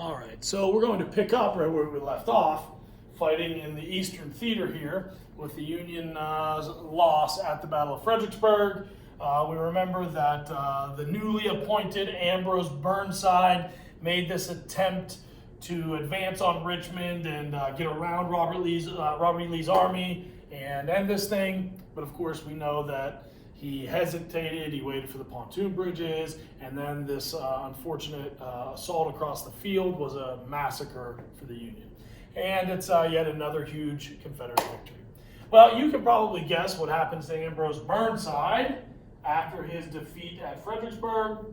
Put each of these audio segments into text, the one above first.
All right, so we're going to pick up right where we left off, fighting in the Eastern Theater here with the Union's loss at the Battle of Fredericksburg. We remember that the newly appointed Ambrose Burnside made this attempt to advance on Richmond and get around Robert E. Lee's army and end this thing. But of course, we know that he hesitated, he waited for the pontoon bridges, and then this unfortunate assault across the field was a massacre for the Union. And it's yet another huge Confederate victory. Well, you can probably guess what happens to Ambrose Burnside after his defeat at Fredericksburg.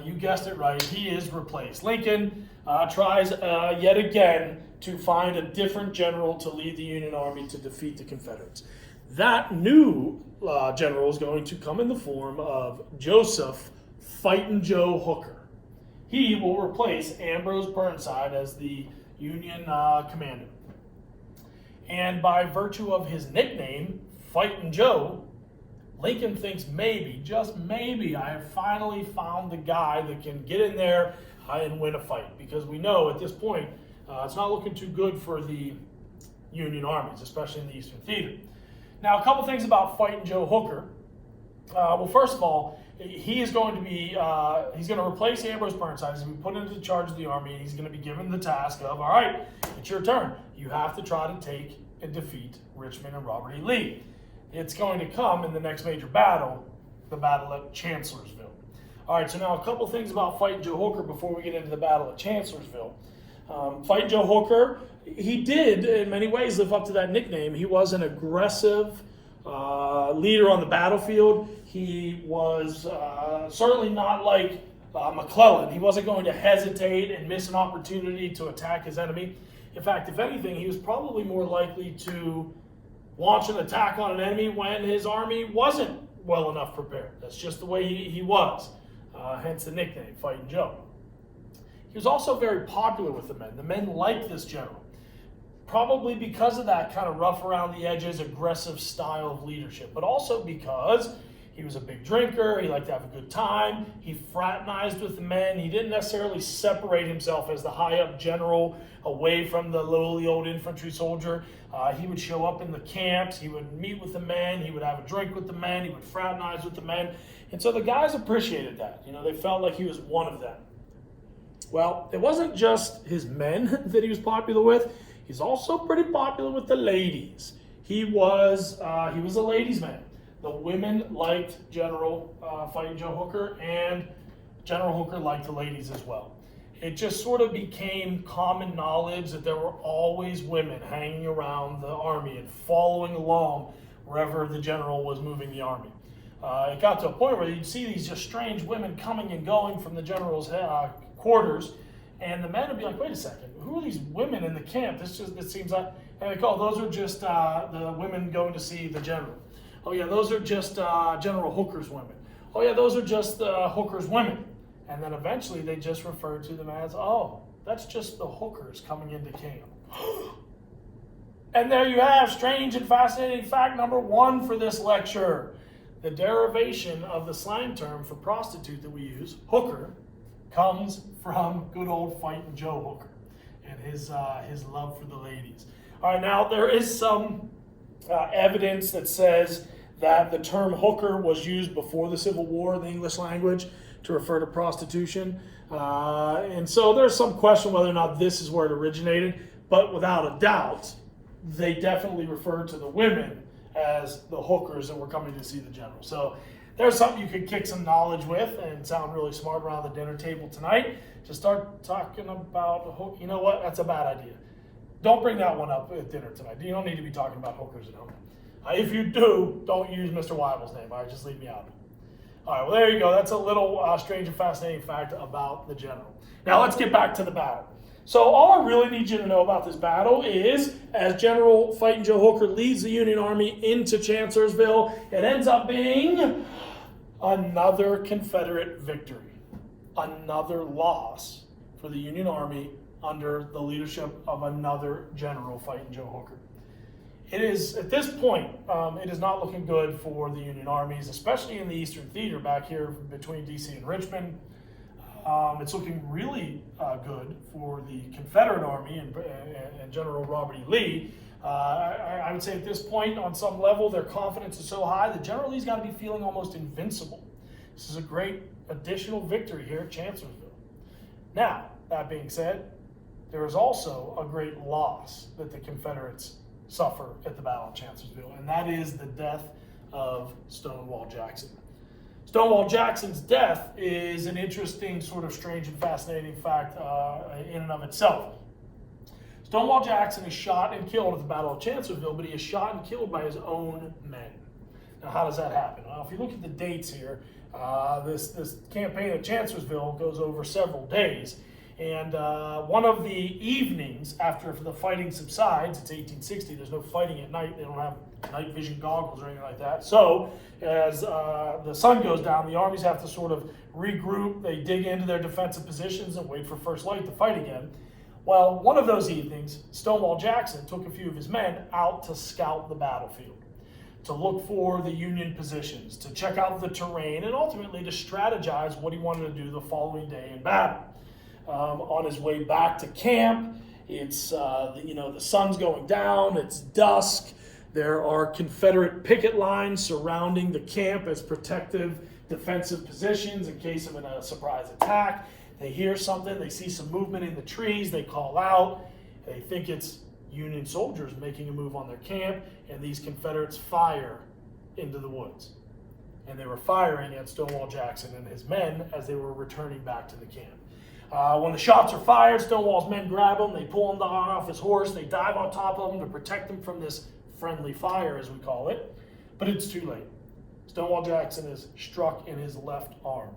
You guessed it right, he is replaced. Lincoln tries yet again to find a different general to lead the Union Army to defeat the Confederates. That new general is going to come in the form of Joseph Fightin' Joe Hooker. He will replace Ambrose Burnside as the Union commander. And by virtue of his nickname, Fightin' Joe, Lincoln thinks maybe, just maybe, I have finally found the guy that can get in there and win a fight. Because we know at this point, it's not looking too good for the Union armies, especially in the Eastern Theater. Now, a couple things about Fightin' Joe Hooker. Well, first of all, he is going to be, he's going to replace Ambrose Burnside. He's going to be put into charge of the army, and he's going to be given the task of, all right, it's your turn. You have to try to take and defeat Richmond and Robert E. Lee. It's going to come in the next major battle, the battle at Chancellorsville. All right, so now a couple things about Fightin' Joe Hooker before we get into the battle at Chancellorsville. Fightin' Joe Hooker, he did in many ways live up to that nickname. He was an aggressive leader on the battlefield. He was certainly not like McClellan. He wasn't going to hesitate and miss an opportunity to attack his enemy. In fact, if anything, he was probably more likely to launch an attack on an enemy when his army wasn't well enough prepared. That's just the way he was, hence the nickname, Fightin' Joe. He was also very popular with the men. The men liked this general, probably because of that kind of rough around the edges, aggressive style of leadership, but also because he was a big drinker, he liked to have a good time, he fraternized with the men, he didn't necessarily separate himself as the high-up general away from the lowly old infantry soldier. He would show up in the camps, he would meet with the men, he would have a drink with the men, he would fraternize with the men, and so the guys appreciated that. You know, they felt like he was one of them. Well, it wasn't just his men that he was popular with. He's also pretty popular with the ladies. He was a ladies' man. The women liked General Fightin' Joe Hooker, and General Hooker liked the ladies as well. It just sort of became common knowledge that there were always women hanging around the army and following along wherever the general was moving the army. It got to a point where you'd see these just strange women coming and going from the general's quarters, and the men would be like, wait a second, who are these women in the camp? It seems like, and they call, those are just the women going to see the general. Oh yeah, those are just General Hooker's women. Oh yeah, those are just Hooker's women. And then eventually they just referred to them as, oh, that's just the Hookers coming into camp. And there you have strange and fascinating fact number one for this lecture. The derivation of the slang term for prostitute that we use, hooker, comes from good old Fightin' Joe Hooker and his love for the ladies. All right, now there is some evidence that says that the term hooker was used before the Civil War in the English language to refer to prostitution. And so there's some question whether or not this is where it originated, but without a doubt, they definitely referred to the women as the hookers that were coming to see the general. So there's something you could kick some knowledge with and sound really smart around the dinner table tonight. To start talking about, you know what, that's a bad idea. Don't bring that one up at dinner tonight. You don't need to be talking about hookers at home. If you do, don't use Mr. Weibel's name. All right, just leave me out. All right, well, there you go. That's a little strange and fascinating fact about the general. Now, let's get back to the battle. So all I really need you to know about this battle is, as General Fightin' Joe Hooker leads the Union Army into Chancellorsville, it ends up being another Confederate victory, another loss for the Union Army under the leadership of another General Fightin' Joe Hooker. It is, at this point, it is not looking good for the Union armies, especially in the Eastern Theater back here between D.C. and Richmond. It's looking really good for the Confederate Army and General Robert E. Lee. I would say at this point, on some level, their confidence is so high that General Lee's got to be feeling almost invincible. This is a great additional victory here at Chancellorsville. Now, that being said, there is also a great loss that the Confederates suffer at the Battle of Chancellorsville, and that is the death of Stonewall Jackson. Stonewall Jackson's death is an interesting, sort of strange and fascinating fact in and of itself. Stonewall Jackson is shot and killed at the Battle of Chancellorsville, but he is shot and killed by his own men. Now, how does that happen? Well, if you look at the dates here, this campaign at Chancellorsville goes over several days. And one of the evenings after the fighting subsides, it's 1860, there's no fighting at night, they don't have night vision goggles or anything like that. So as the sun goes down, the armies have to sort of regroup, they dig into their defensive positions and wait for first light to fight again. Well, one of those evenings, Stonewall Jackson took a few of his men out to scout the battlefield, to look for the Union positions, to check out the terrain, and ultimately to strategize what he wanted to do the following day in battle. On his way back to camp, it's the sun's going down, it's dusk. There are Confederate picket lines surrounding the camp as protective defensive positions in case of a surprise attack. They hear something, they see some movement in the trees, they call out, they think it's Union soldiers making a move on their camp, and these Confederates fire into the woods. And they were firing at Stonewall Jackson and his men as they were returning back to the camp. When the shots are fired, Stonewall's men grab him, they pull him down off his horse, they dive on top of him to protect him from this friendly fire, as we call it. But it's too late. Stonewall Jackson is struck in his left arm.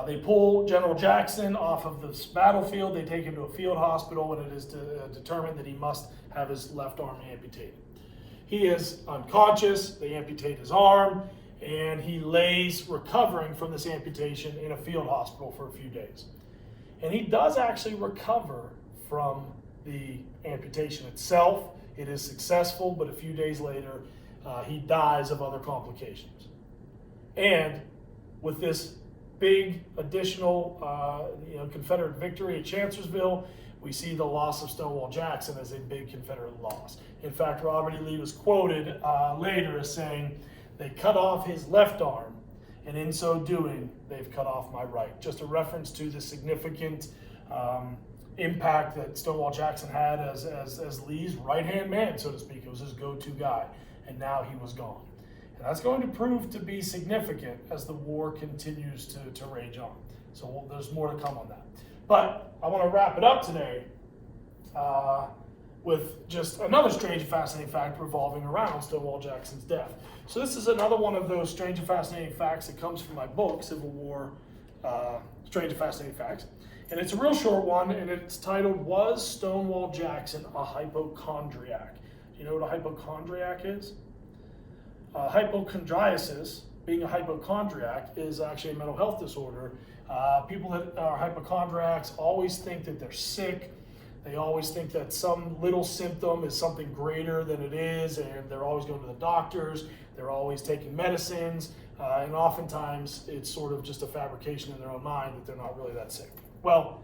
They pull General Jackson off of this battlefield, they take him to a field hospital, and it is determined that he must have his left arm amputated. He is unconscious, they amputate his arm, and he lays recovering from this amputation in a field hospital for a few days. And he does actually recover from the amputation itself. It is successful, but a few days later, he dies of other complications. And with this big additional Confederate victory at Chancellorsville, we see the loss of Stonewall Jackson as a big Confederate loss. In fact, Robert E. Lee was quoted later as saying, "They cut off his left arm, and in so doing, they've cut off my right." Just a reference to the significant impact that Stonewall Jackson had as Lee's right-hand man, so to speak. It was his go-to guy, and now he was gone. And that's going to prove to be significant as the war continues to rage on. So there's more to come on that. But I want to wrap it up today with just another strange and fascinating fact revolving around Stonewall Jackson's death. So this is another one of those strange and fascinating facts that comes from my book, Civil War, Strange and Fascinating Facts. And it's a real short one, and it's titled, "Was Stonewall Jackson a Hypochondriac?" Do you know what a hypochondriac is? Hypochondriasis, being a hypochondriac, is actually a mental health disorder. People that are hypochondriacs always think that they're sick. They always think that some little symptom is something greater than it is, and they're always going to the doctors. They're always taking medicines, and oftentimes it's sort of just a fabrication in their own mind that they're not really that sick. Well,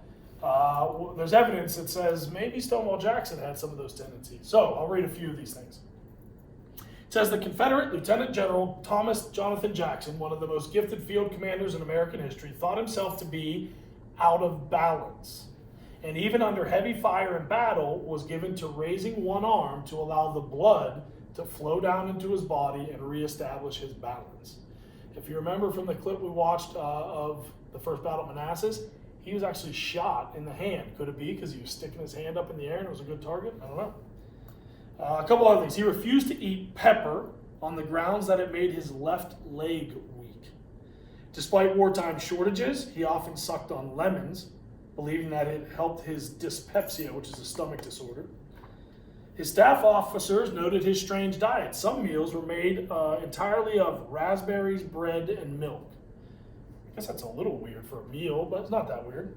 there's evidence that says maybe Stonewall Jackson had some of those tendencies. So I'll read a few of these things. It says the Confederate Lieutenant General Thomas Jonathan Jackson, one of the most gifted field commanders in American history, thought himself to be out of balance, and even under heavy fire in battle was given to raising one arm to allow the blood to flow down into his body and reestablish his balance. If you remember from the clip we watched of the first battle of Manassas, he was actually shot in the hand. Could it be because he was sticking his hand up in the air and it was a good target? I don't know. A couple other things. He refused to eat pepper on the grounds that it made his left leg weak. Despite wartime shortages, he often sucked on lemons, believing that it helped his dyspepsia, which is a stomach disorder. His staff officers noted his strange diet. Some meals were made entirely of raspberries, bread, and milk. I guess that's a little weird for a meal, but it's not that weird.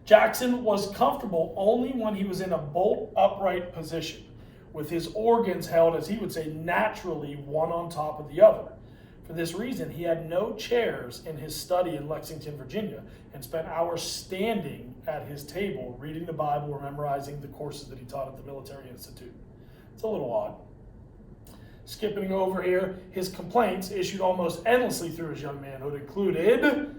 Jackson was comfortable only when he was in a bolt upright position, with his organs held, as he would say, naturally one on top of the other. For this reason, he had no chairs in his study in Lexington, Virginia, and spent hours standing at his table, reading the Bible or memorizing the courses that he taught at the Military Institute. It's a little odd. Skipping over here, his complaints, issued almost endlessly through his young manhood, included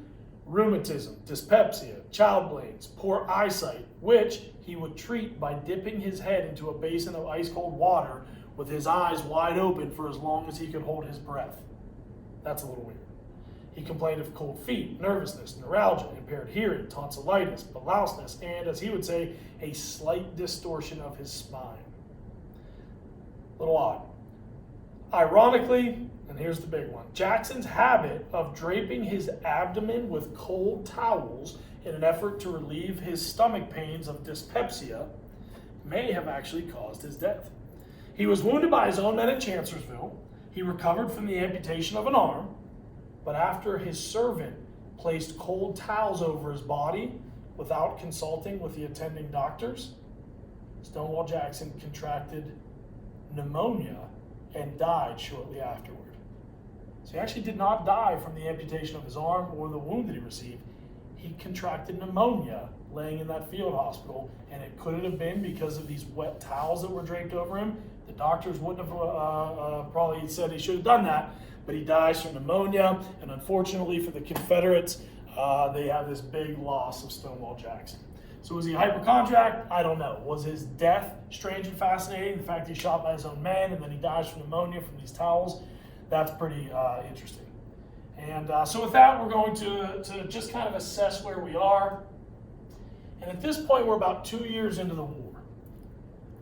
rheumatism, dyspepsia, chilblains, poor eyesight, which he would treat by dipping his head into a basin of ice-cold water with his eyes wide open for as long as he could hold his breath. That's a little weird. He complained of cold feet, nervousness, neuralgia, impaired hearing, tonsillitis, biliousness, and, as he would say, a slight distortion of his spine. A little odd. Ironically, and here's the big one, Jackson's habit of draping his abdomen with cold towels in an effort to relieve his stomach pains of dyspepsia may have actually caused his death. He was wounded by his own men at Chancellorsville. He recovered from the amputation of an arm, but after his servant placed cold towels over his body without consulting with the attending doctors, Stonewall Jackson contracted pneumonia and died shortly afterward. So he actually did not die from the amputation of his arm or the wound that he received. He contracted pneumonia laying in that field hospital, and it couldn't have been because of these wet towels that were draped over him. The doctors wouldn't have probably said he should have done that, but he dies from pneumonia, and unfortunately for the Confederates, they have this big loss of Stonewall Jackson. So was he a hypochondriac? I don't know. Was his death strange and fascinating? The fact he's shot by his own men and then he dies from pneumonia from these towels, that's pretty interesting. And so with that, we're going to just kind of assess where we are. And at this point, we're about 2 years into the war.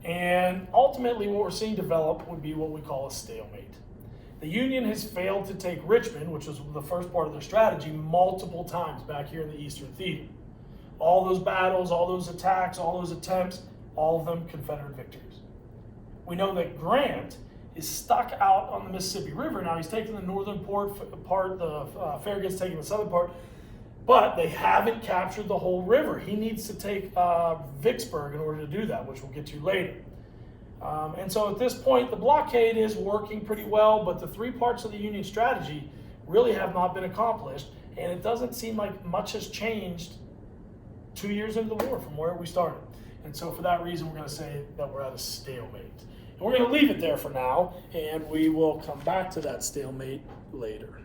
And ultimately, what we're seeing develop would be what we call a stalemate. The Union has failed to take Richmond, which was the first part of their strategy, multiple times back here in the Eastern Theater. All those battles, all those attacks, all those attempts, all of them Confederate victories. We know that Grant is stuck out on the Mississippi River. Now he's taking the northern part, the Farragut's taking the southern part, but they haven't captured the whole river. He needs to take Vicksburg in order to do that, which we'll get to later. And so at this point, the blockade is working pretty well, but the three parts of the Union strategy really have not been accomplished, and it doesn't seem like much has changed 2 years into the war from where we started. And so for that reason, we're going to say that we're at a stalemate. And we're going to leave it there for now, and we will come back to that stalemate later.